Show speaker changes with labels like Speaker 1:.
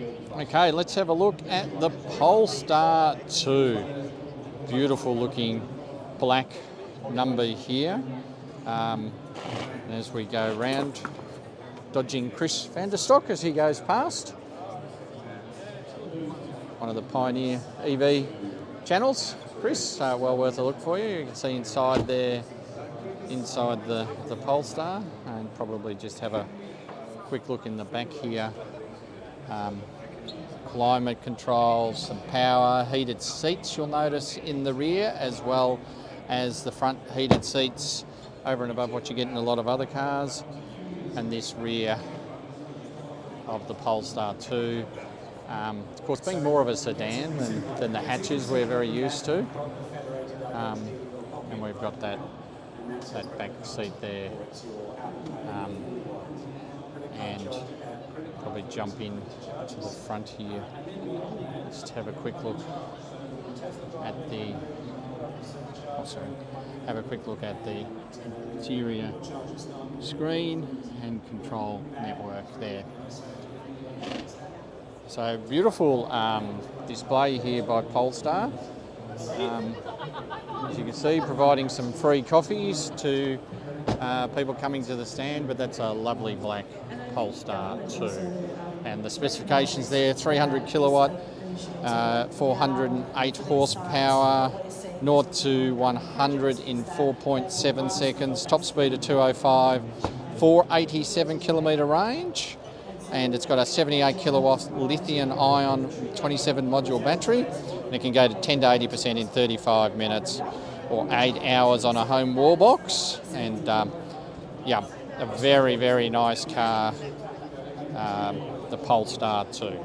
Speaker 1: Okay, let's have a look at the Polestar 2. Beautiful looking black number here. As we go round, dodging Chris van der Stock as he goes past. One of the pioneer EV channels. Chris, well worth a look for you. You can see inside there, inside the Polestar, and probably just have a quick look in the back here. Climate control, some power, heated seats you'll notice in the rear, as well as the front heated seats over and above what you get in a lot of other cars. And this rear of the Polestar 2. Of course, being more of a sedan than the hatches we're very used to. And we've got that back seat there. And probably jump in to the front here. Just have a quick look at the interior screen and control network there. So beautiful display here by Polestar. As you can see, providing some free coffees to people coming to the stand, but that's a lovely black Polestar 2. And the specifications there, 300 kilowatt, 408 horsepower, 0 to 100 in 4.7 seconds, top speed of 205, 487 kilometre range, and it's got a 78 kilowatt lithium ion 27 module battery, and it can go to 10 to 80% in 35 minutes or 8 hours on a home wall box. And yeah, a very, very nice car, the Polestar 2.